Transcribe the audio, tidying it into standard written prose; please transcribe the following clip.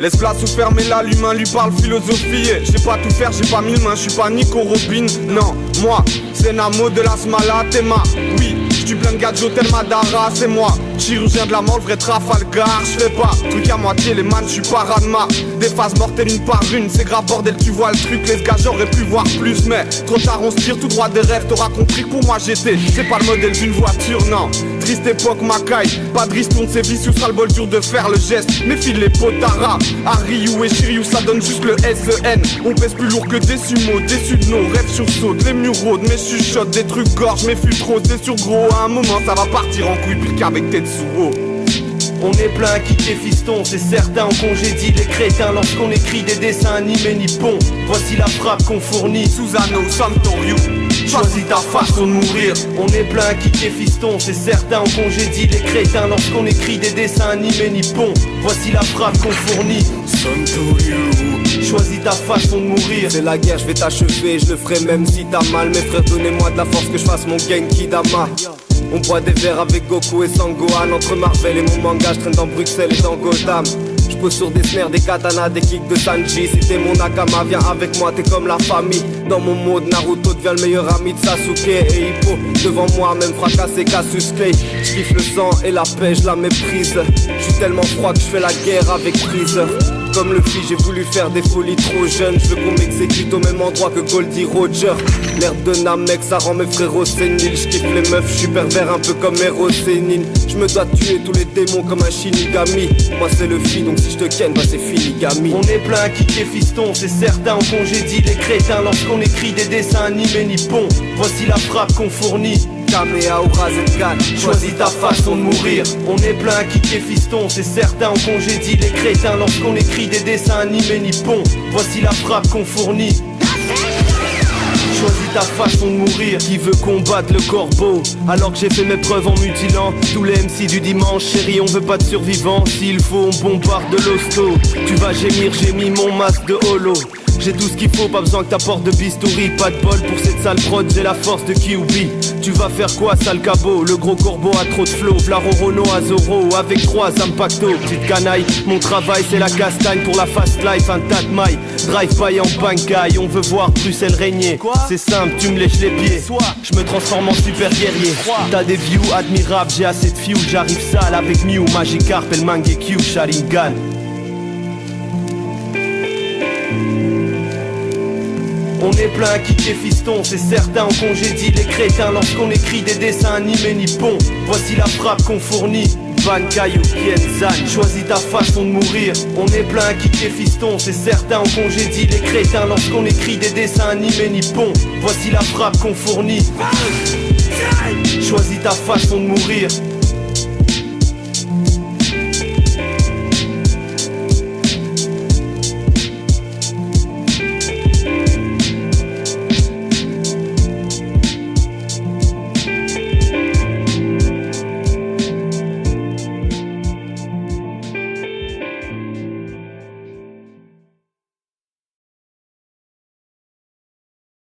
Laisse place ou fermer là, l'humain lui parle philosophie. J'ai pas tout faire, j'ai pas mille mains, je suis pas Nico Robin. Non, moi, c'est Namo de la Smala, Théma. Oui, j'suis plein de gadgets, tel Madara, c'est moi. Chirurgien de la mort, le vrai Trafalgar. J'fais pas truc à moitié, les man, j'suis pas Ranma. Des phases mortelles une par une, c'est grave bordel, tu vois le truc. Les gars, j'aurais pu voir plus, mais trop tard on se tire tout droit des rêves. T'auras compris que pour moi j'étais, c'est pas le modèle d'une voiture, non. Triste époque, Macaille, pas de ristourne, c'est vicieux, sera le bol dur de faire le geste. Méfie les potaras, Ryu et Shiryu, ça donne juste le SEN. On pèse plus lourd que des sumo, déçus de nos rêves sursautent. Les murs rôdent, mais chuchotent, des trucs gorges, méfie trop, c'est sur gros. À un moment ça va partir en couille, pire qu'avec Tetsuo. On est plein kické fiston, c'est certain, on congédie les crétins lorsqu'on écrit des dessins animés nippons. Voici la frappe qu'on fournit, Susano Santoryu, choisis ta façon de mourir. On est plein kické fiston, c'est certain, on congédie les crétins lorsqu'on écrit des dessins animés nippons. Voici la frappe qu'on fournit, Santoryu, choisis ta façon de mourir. C'est la guerre, je vais t'achever, je le ferai même si t'as mal. Mes frères, donnez-moi de la force que je fasse mon Genki Dama. On boit des verres avec Goku et Sangohan. Entre Marvel et mon manga, je traîne dans Bruxelles et dans Gotham. Je pose sur des snares, des katanas, des kicks de Sanji. Si t'es mon Nakama, viens avec moi, t'es comme la famille. Dans mon mode, Naruto devient le meilleur ami de Sasuke et Hippo. Devant moi, même fracassé Cassius Clay. J'kiffe le sang et la paix, je la méprise. J'suis tellement froid que je fais la guerre avec Freezer. Comme le fit, j'ai voulu faire des folies trop jeunes. Je veux qu'on m'exécute au même endroit que Goldie Roger. L'herbe de Namek, ça rend mes frérots séniles. J'kiffe les meufs, j'suis pervers un peu comme Hero Sénine. J'me dois tuer tous les démons comme un Shinigami. Moi c'est le fit, donc si j'te ken, bah c'est fini gami. On est plein kické fiston, c'est certain, on congédie les crétins lorsqu'on écrit des dessins animés nippons. Voici la frappe qu'on fournit, Kamehameha Z4, choisis ta façon de mourir. On est plein kické fiston, c'est certain, on congédie les crétins lorsqu'on écrit des dessins animés nippons. Voici la frappe qu'on fournit, choisis ta façon de mourir. Qui veut combattre le corbeau alors que j'ai fait mes preuves en mutilant tous les MC du dimanche. Chérie, on veut pas de survivants, s'il faut on bombarde de l'hosto. Tu vas gémir, j'ai mis mon masque de holo. J'ai tout ce qu'il faut, pas besoin que t'apportes de bistouri. Pas de bol pour cette sale prod, j'ai la force de Kyuubi. Tu vas faire quoi, sale cabot? Le gros corbeau a trop de flow. Vlaro Renault à Zoro, avec 3 impacto. Petite canaille, mon travail c'est la castagne pour la fast life. Un tas de mailles, drive-by en bancaille. On veut voir Bruxelles régner. C'est simple, tu me lèches les pieds. Je me transforme en super guerrier. T'as des views admirables, j'ai assez de fuel. J'arrive sale avec Mew, Magikarp et le Mangekyo Sharingan. On est plein kické fiston, c'est certain, on congédie les crétins lorsqu'on écrit des dessins animés nippons. Voici la frappe qu'on fournit, Bankai ou Kienzan, choisis ta façon de mourir. On est plein kické fiston, c'est certain, on congédie les crétins lorsqu'on écrit des dessins animés nippons. Voici la frappe qu'on fournit, choisis ta façon de mourir.